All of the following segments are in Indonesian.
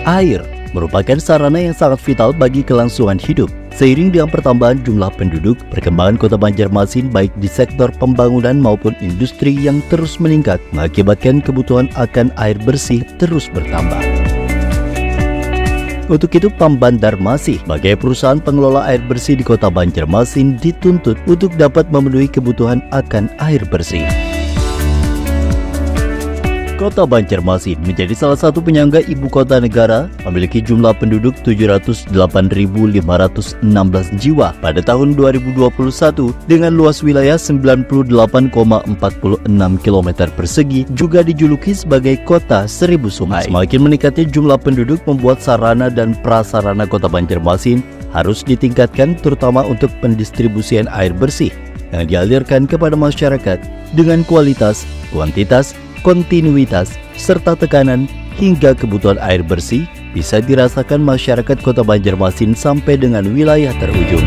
Air merupakan sarana yang sangat vital bagi kelangsungan hidup. Seiring dengan pertambahan jumlah penduduk, perkembangan Kota Banjarmasin baik di sektor pembangunan maupun industri yang terus meningkat mengakibatkan kebutuhan akan air bersih terus bertambah. Untuk itu, PAM Banjarmasin sebagai perusahaan pengelola air bersih di Kota Banjarmasin dituntut untuk dapat memenuhi kebutuhan akan air bersih. Kota Banjarmasin menjadi salah satu penyangga ibu kota negara, memiliki jumlah penduduk 708.516 jiwa pada tahun 2021 dengan luas wilayah 98,46 km persegi, juga dijuluki sebagai kota 1000 sungai. Semakin meningkatnya jumlah penduduk membuat sarana dan prasarana Kota Banjarmasin harus ditingkatkan, terutama untuk pendistribusian air bersih yang dialirkan kepada masyarakat dengan kualitas, kuantitas, kontinuitas, serta tekanan hingga kebutuhan air bersih bisa dirasakan masyarakat Kota Banjarmasin sampai dengan wilayah terujung.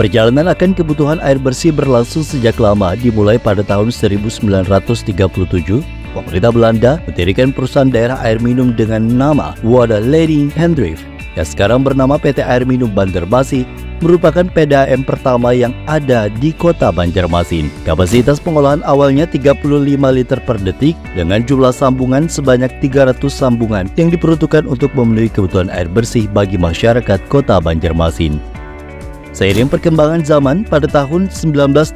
Perjalanan akan kebutuhan air bersih berlangsung sejak lama, dimulai pada tahun 1937. Pemerintah Belanda mendirikan perusahaan daerah air minum dengan nama Waterleiding-Hendrift yang sekarang bernama PT Air Minum Banjarmasin, merupakan PDAM pertama yang ada di Kota Banjarmasin. Kapasitas pengolahan awalnya 35 liter per detik dengan jumlah sambungan sebanyak 300 sambungan yang diperuntukkan untuk memenuhi kebutuhan air bersih bagi masyarakat Kota Banjarmasin. Seiring perkembangan zaman, pada tahun 1987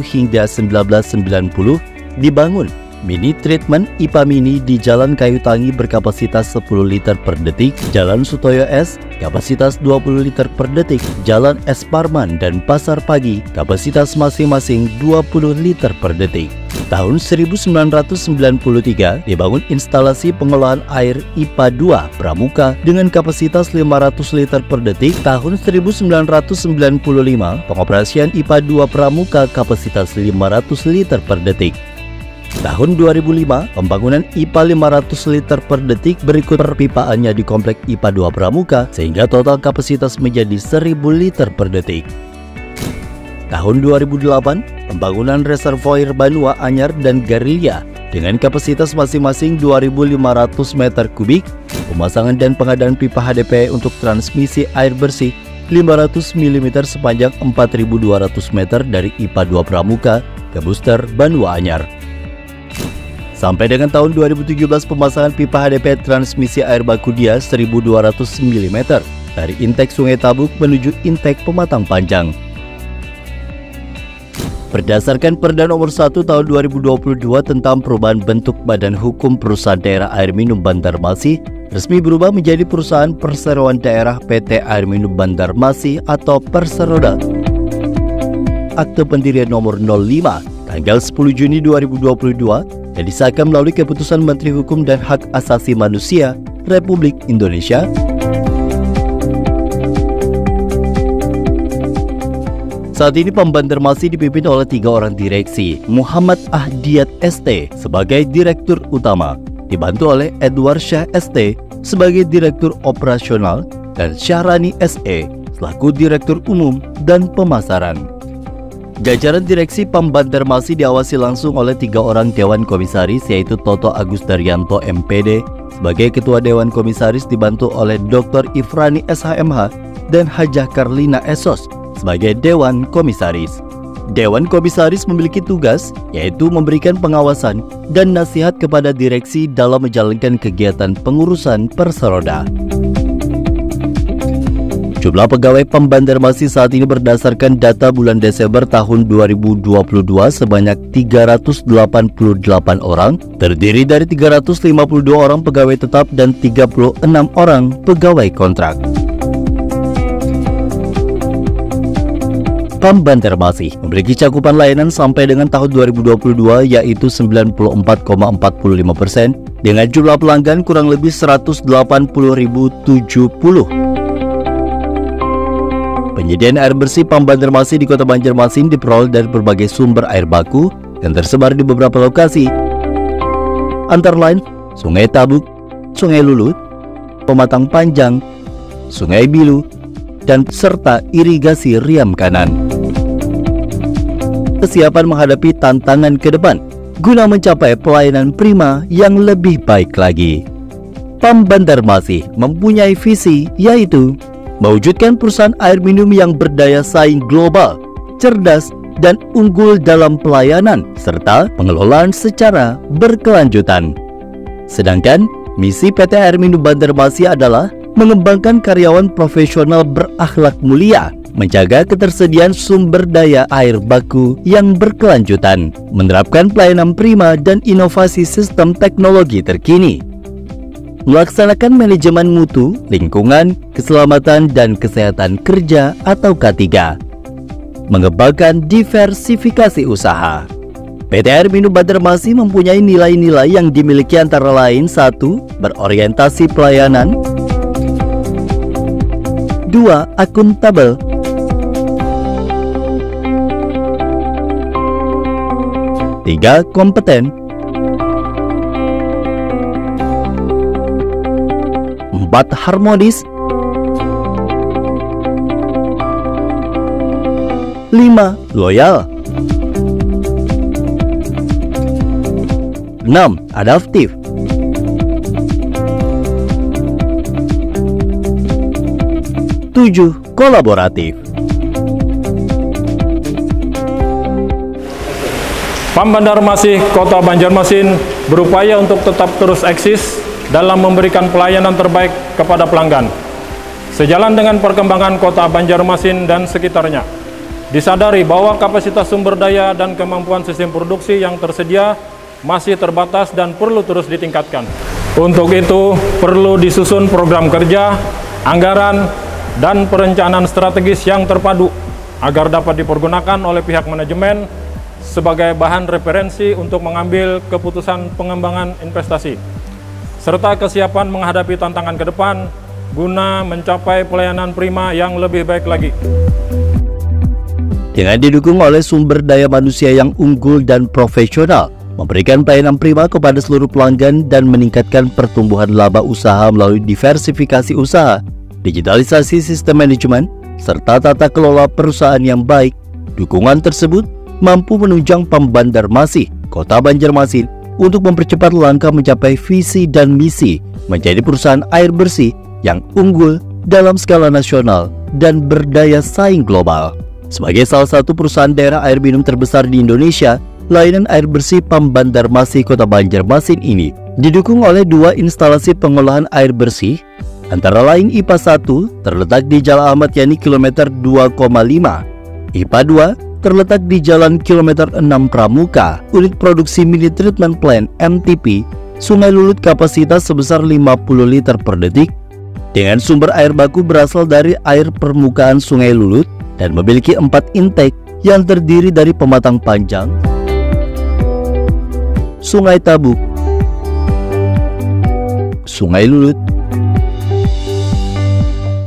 hingga 1990 dibangun mini treatment IPA Mini di Jalan Kayu Tangi berkapasitas 10 liter per detik, Jalan Sutoyo S kapasitas 20 liter per detik, Jalan S Parman dan Pasar Pagi kapasitas masing-masing 20 liter per detik. Tahun 1993 dibangun instalasi pengolahan air IPA 2 Pramuka dengan kapasitas 500 liter per detik. Tahun 1995 pengoperasian IPA 2 Pramuka kapasitas 500 liter per detik. Tahun 2005, pembangunan IPA 500 liter per detik, berikut perpipaannya di komplek IPA 2 Pramuka sehingga total kapasitas menjadi 1000 liter per detik. Tahun 2008, pembangunan reservoir Banua Anyar dan Garilya dengan kapasitas masing-masing 2.500 meter kubik, pemasangan dan pengadaan pipa HDPE untuk transmisi air bersih 500 mm sepanjang 4.200 meter dari IPA 2 Pramuka ke booster Banua Anyar. Sampai dengan tahun 2017, pemasangan pipa HDPE transmisi air baku dia 1.200 mm dari intek Sungai Tabuk menuju intek Pematang Panjang. Berdasarkan Perda Nomor 1 Tahun 2022 tentang perubahan bentuk Badan Hukum Perusahaan Daerah Air Minum Banjarmasin, resmi berubah menjadi Perusahaan Perseroan Daerah PT Air Minum Banjarmasin atau Perseroda. Akte pendirian nomor 05 tanggal 10 Juni 2022 yang disahkan melalui Keputusan Menteri Hukum dan Hak Asasi Manusia Republik Indonesia. Saat ini PAM Banjarmasin dipimpin oleh 3 orang direksi. Muhammad Ahdiat ST sebagai Direktur Utama, dibantu oleh Edward Syah ST sebagai Direktur Operasional dan Syahrani SE selaku Direktur Umum dan Pemasaran. Jajaran direksi PAM Banjarmasin diawasi langsung oleh 3 orang Dewan Komisaris, yaitu Toto Agus Daryanto MPD sebagai Ketua Dewan Komisaris, dibantu oleh Dr. Ifrani SHMH dan Hajah Karlina Esos sebagai Dewan Komisaris. Dewan Komisaris memiliki tugas yaitu memberikan pengawasan dan nasihat kepada direksi dalam menjalankan kegiatan pengurusan Perseroda. Jumlah pegawai PAM Banjarmasin saat ini berdasarkan data bulan Desember tahun 2022 sebanyak 388 orang, terdiri dari 352 orang pegawai tetap dan 36 orang pegawai kontrak. PAM Banjarmasin memiliki cakupan layanan sampai dengan tahun 2022 yaitu 94,45% dengan jumlah pelanggan kurang lebih 180.070. Penyediaan air bersih PAM Banjarmasin di Kota Banjarmasin diperoleh dari berbagai sumber air baku yang tersebar di beberapa lokasi, antara lain Sungai Tabuk, Sungai Lulut, Pematang Panjang, Sungai Bilu, dan serta irigasi Riam Kanan. Kesiapan menghadapi tantangan ke depan guna mencapai pelayanan prima yang lebih baik lagi. PAM Banjarmasin mempunyai visi, yaitu mewujudkan perusahaan air minum yang berdaya saing global, cerdas, dan unggul dalam pelayanan serta pengelolaan secara berkelanjutan. Sedangkan misi PT Air Minum Banjarmasin adalah mengembangkan karyawan profesional berakhlak mulia, menjaga ketersediaan sumber daya air baku yang berkelanjutan, menerapkan pelayanan prima dan inovasi sistem teknologi terkini, melaksanakan manajemen mutu, lingkungan, keselamatan, dan kesehatan kerja atau K3, mengembangkan diversifikasi usaha. PT Air Minum Banjarmasin mempunyai nilai-nilai yang dimiliki antara lain: 1. Berorientasi pelayanan, 2. Akuntabel, 3. Kompeten, 4. Harmonis, 5. Loyal, 6. Adaptif, 7. Kolaboratif. PAM Banjarmasin Kota Banjarmasin berupaya untuk tetap terus eksis dalam memberikan pelayanan terbaik kepada pelanggan. Sejalan dengan perkembangan Kota Banjarmasin dan sekitarnya, disadari bahwa kapasitas sumber daya dan kemampuan sistem produksi yang tersedia masih terbatas dan perlu terus ditingkatkan. Untuk itu, perlu disusun program kerja, anggaran, dan perencanaan strategis yang terpadu agar dapat dipergunakan oleh pihak manajemen sebagai bahan referensi untuk mengambil keputusan pengembangan investasi, serta kesiapan menghadapi tantangan ke depan guna mencapai pelayanan prima yang lebih baik lagi. Dengan didukung oleh sumber daya manusia yang unggul dan profesional, memberikan pelayanan prima kepada seluruh pelanggan dan meningkatkan pertumbuhan laba usaha melalui diversifikasi usaha, digitalisasi sistem manajemen, serta tata kelola perusahaan yang baik, dukungan tersebut mampu menunjang PAM Banjarmasin Kota Banjarmasin untuk mempercepat langkah mencapai visi dan misi menjadi perusahaan air bersih yang unggul dalam skala nasional dan berdaya saing global. Sebagai salah satu perusahaan daerah air minum terbesar di Indonesia, layanan air bersih PAM Banjarmasin Kota Banjarmasin ini didukung oleh 2 instalasi pengolahan air bersih, antara lain IPA 1 terletak di Jalan Ahmad Yani kilometer 2,5, IPA 2 terletak di Jalan kilometer 6 Pramuka, unit produksi mini treatment plant MTP, Sungai Lulut kapasitas sebesar 50 liter per detik, dengan sumber air baku berasal dari air permukaan Sungai Lulut dan memiliki 4 intake yang terdiri dari Pematang Panjang, Sungai Tabuk, Sungai Lulut,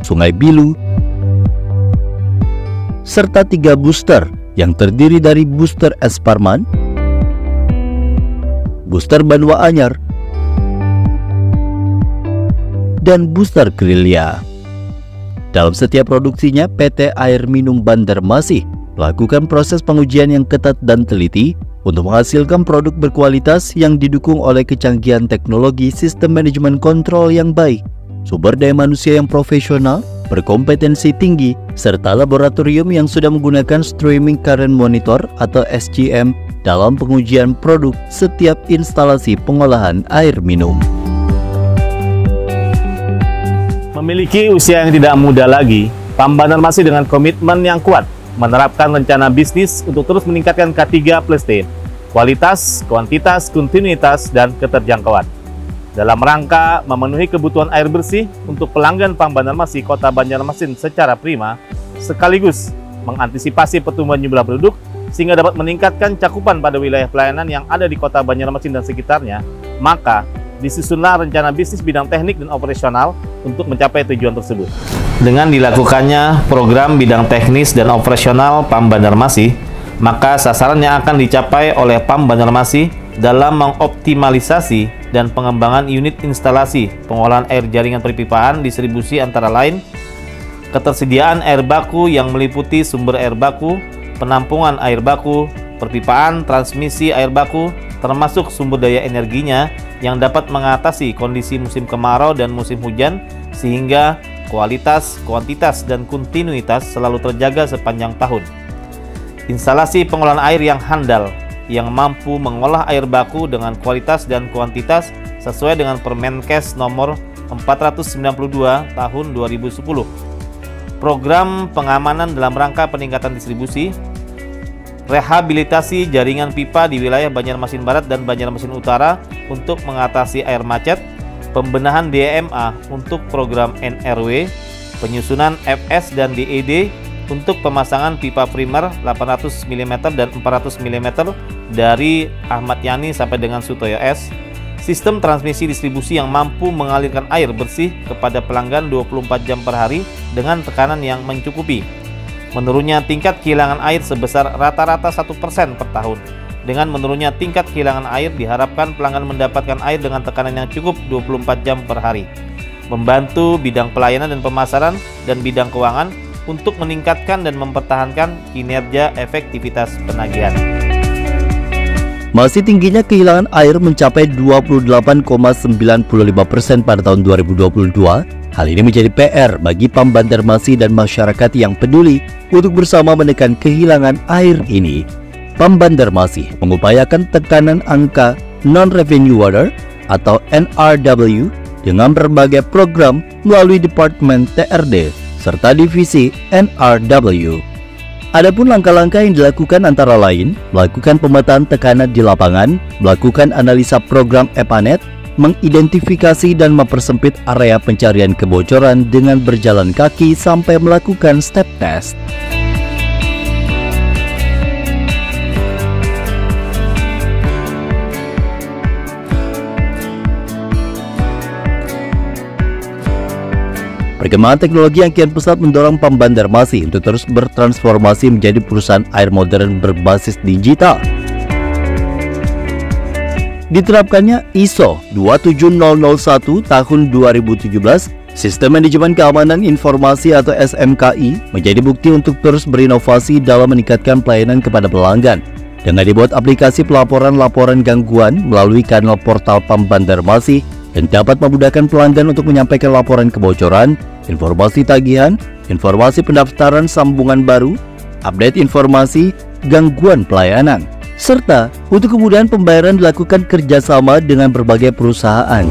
Sungai Bilu, serta 3 booster yang terdiri dari booster Es Parman, booster Banua Anyar, dan booster Grilia. Dalam setiap produksinya, PT Air Minum Banjarmasin melakukan proses pengujian yang ketat dan teliti untuk menghasilkan produk berkualitas yang didukung oleh kecanggihan teknologi sistem manajemen kontrol yang baik, sumber daya manusia yang profesional, berkompetensi tinggi, serta laboratorium yang sudah menggunakan streaming current monitor atau SCM dalam pengujian produk setiap instalasi pengolahan air minum. Memiliki usia yang tidak muda lagi, PAM Banjarmasin dengan komitmen yang kuat menerapkan rencana bisnis untuk terus meningkatkan K3 plus T, kualitas, kuantitas, kontinuitas, dan keterjangkauan, dalam rangka memenuhi kebutuhan air bersih untuk pelanggan PAM Banjarmasin Kota Banjarmasin secara prima, sekaligus mengantisipasi pertumbuhan jumlah penduduk sehingga dapat meningkatkan cakupan pada wilayah pelayanan yang ada di Kota Banjarmasin dan sekitarnya. Maka disusunlah rencana bisnis bidang teknik dan operasional untuk mencapai tujuan tersebut. Dengan dilakukannya program bidang teknis dan operasional PAM Banjarmasin, maka sasaran yang akan dicapai oleh PAM Banjarmasin dalam mengoptimalisasi dan pengembangan unit instalasi pengolahan air jaringan perpipaan distribusi antara lain ketersediaan air baku yang meliputi sumber air baku, penampungan air baku, perpipaan, transmisi air baku, termasuk sumber daya energinya yang dapat mengatasi kondisi musim kemarau dan musim hujan, sehingga kualitas, kuantitas, dan kontinuitas selalu terjaga sepanjang tahun. Instalasi pengolahan air yang handal, yang mampu mengolah air baku dengan kualitas dan kuantitas sesuai dengan Permenkes nomor 492 tahun 2010. Program pengamanan dalam rangka peningkatan distribusi, rehabilitasi jaringan pipa di wilayah Banjarmasin Barat dan Banjarmasin Utara untuk mengatasi air macet, pembenahan DMA untuk program NRW, penyusunan FS dan DED untuk pemasangan pipa primer 800 mm dan 400 mm dari Ahmad Yani sampai dengan Sutoyo S, sistem transmisi distribusi yang mampu mengalirkan air bersih kepada pelanggan 24 jam per hari dengan tekanan yang mencukupi. Menurunnya tingkat kehilangan air sebesar rata-rata 1% per tahun. Dengan menurunnya tingkat kehilangan air, diharapkan pelanggan mendapatkan air dengan tekanan yang cukup 24 jam per hari. Membantu bidang pelayanan dan pemasaran dan bidang keuangan untuk meningkatkan dan mempertahankan kinerja efektivitas penagihan. Masih tingginya kehilangan air mencapai 28,95% pada tahun 2022. Hal ini menjadi PR bagi Pam Banjarmasin dan masyarakat yang peduli untuk bersama menekan kehilangan air ini. Pam Banjarmasin mengupayakan tekanan angka non-revenue water atau NRW dengan berbagai program melalui Departemen TRD serta divisi NRW. Adapun langkah-langkah yang dilakukan antara lain, melakukan pemetaan tekanan di lapangan, melakukan analisa program EPANET, mengidentifikasi dan mempersempit area pencarian kebocoran dengan berjalan kaki sampai melakukan step test. Perkembangan teknologi yang kian pesat mendorong Pam Banjarmasin untuk terus bertransformasi menjadi perusahaan air modern berbasis digital. Diterapkannya ISO 27001 tahun 2017, Sistem Manajemen Keamanan Informasi atau SMKI menjadi bukti untuk terus berinovasi dalam meningkatkan pelayanan kepada pelanggan. Dengan dibuat aplikasi pelaporan laporan gangguan melalui kanal portal Pam Banjarmasin dan dapat memudahkan pelanggan untuk menyampaikan laporan kebocoran, informasi tagihan, informasi pendaftaran sambungan baru, update informasi, gangguan pelayanan, serta untuk kemudahan pembayaran dilakukan kerjasama dengan berbagai perusahaan.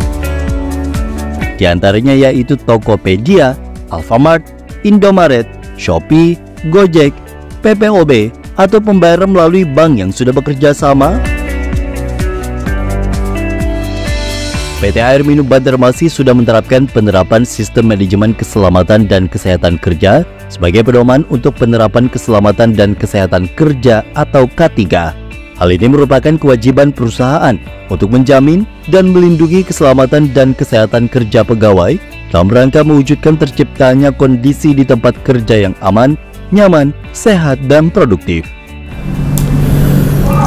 Di antaranya yaitu Tokopedia, Alfamart, Indomaret, Shopee, Gojek, PPOB, atau pembayaran melalui bank yang sudah bekerja sama. PT Air Minum Banjarmasin sudah menerapkan penerapan sistem manajemen keselamatan dan kesehatan kerja sebagai pedoman untuk penerapan keselamatan dan kesehatan kerja atau K3. Hal ini merupakan kewajiban perusahaan untuk menjamin dan melindungi keselamatan dan kesehatan kerja pegawai dalam rangka mewujudkan terciptanya kondisi di tempat kerja yang aman, nyaman, sehat, dan produktif.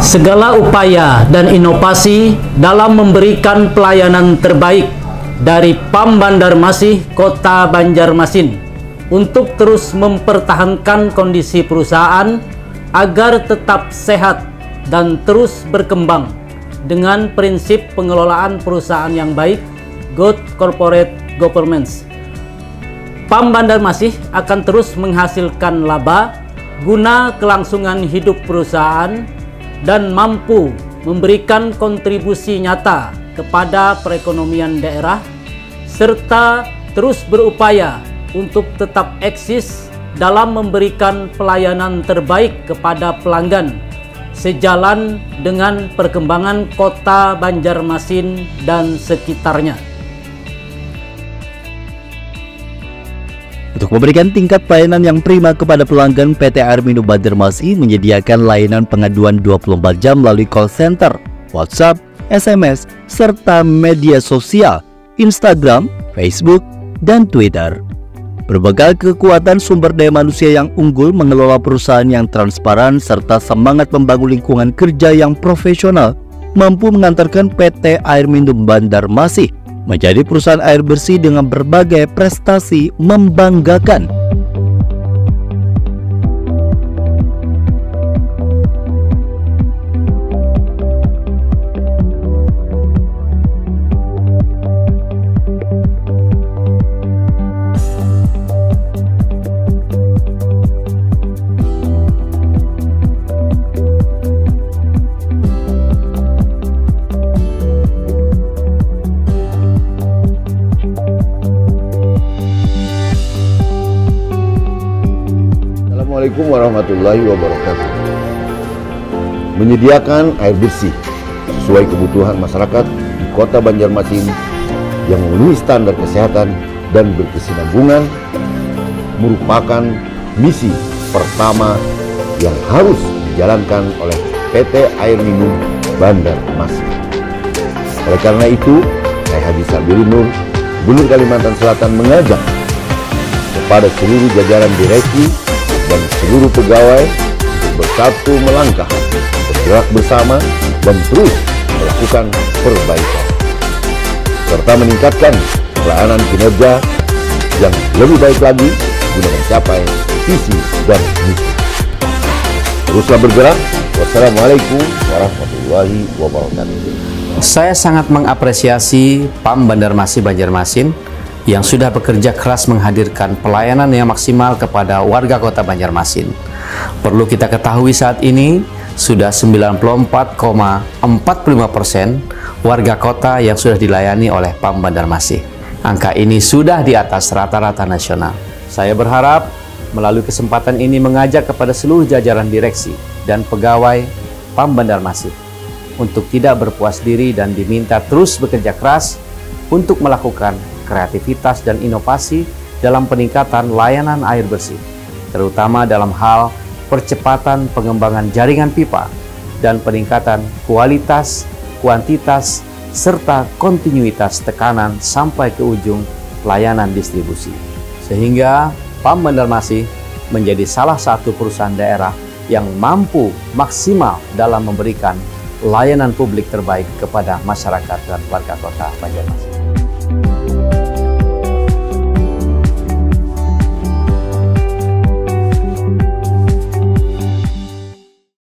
Segala upaya dan inovasi dalam memberikan pelayanan terbaik dari Pam Banjarmasin Kota Banjarmasin untuk terus mempertahankan kondisi perusahaan agar tetap sehat dan terus berkembang dengan prinsip pengelolaan perusahaan yang baik, good corporate governance. Pam Banjarmasin akan terus menghasilkan laba guna kelangsungan hidup perusahaan dan mampu memberikan kontribusi nyata kepada perekonomian daerah, serta terus berupaya untuk tetap eksis dalam memberikan pelayanan terbaik kepada pelanggan, sejalan dengan perkembangan Kota Banjarmasin dan sekitarnya. Untuk memberikan tingkat pelayanan yang prima kepada pelanggan, PT Air Minum Banjarmasin menyediakan layanan pengaduan 24 jam melalui call center, WhatsApp, SMS, serta media sosial, Instagram, Facebook, dan Twitter. Berbekal kekuatan sumber daya manusia yang unggul, mengelola perusahaan yang transparan, serta semangat membangun lingkungan kerja yang profesional, mampu mengantarkan PT Air Minum Banjarmasin menjadi perusahaan air bersih dengan berbagai prestasi membanggakan. Assalamualaikum warahmatullahi wabarakatuh. Menyediakan air bersih sesuai kebutuhan masyarakat di Kota Banjarmasin yang memenuhi standar kesehatan dan berkesinambungan merupakan misi pertama yang harus dijalankan oleh PT Air Minum Banjarmasin. Oleh karena itu, saya Haji Sabiri Nur, Gubernur Kalimantan Selatan mengajak kepada seluruh jajaran direksi dan seluruh pegawai untuk bersatu melangkah, bergerak bersama, dan terus melakukan perbaikan, serta meningkatkan pelayanan kinerja yang lebih baik lagi guna mencapai visi dan misi. Teruslah bergerak. Wassalamualaikum warahmatullahi wabarakatuh. Saya sangat mengapresiasi PAM Bandarmasi Banjarmasin yang sudah bekerja keras menghadirkan pelayanan yang maksimal kepada warga Kota Banjarmasin. Perlu kita ketahui saat ini sudah 94,45% warga kota yang sudah dilayani oleh PAM Bandarmasi. Angka ini sudah di atas rata-rata nasional. Saya berharap melalui kesempatan ini mengajak kepada seluruh jajaran direksi dan pegawai PAM Bandarmasi untuk tidak berpuas diri dan diminta terus bekerja keras untuk melakukan kreativitas dan inovasi dalam peningkatan layanan air bersih, terutama dalam hal percepatan pengembangan jaringan pipa dan peningkatan kualitas, kuantitas, serta kontinuitas tekanan sampai ke ujung layanan distribusi. Sehingga PAM Bandarmasi menjadi salah satu perusahaan daerah yang mampu maksimal dalam memberikan layanan publik terbaik kepada masyarakat dan warga Kota Banjarmasin.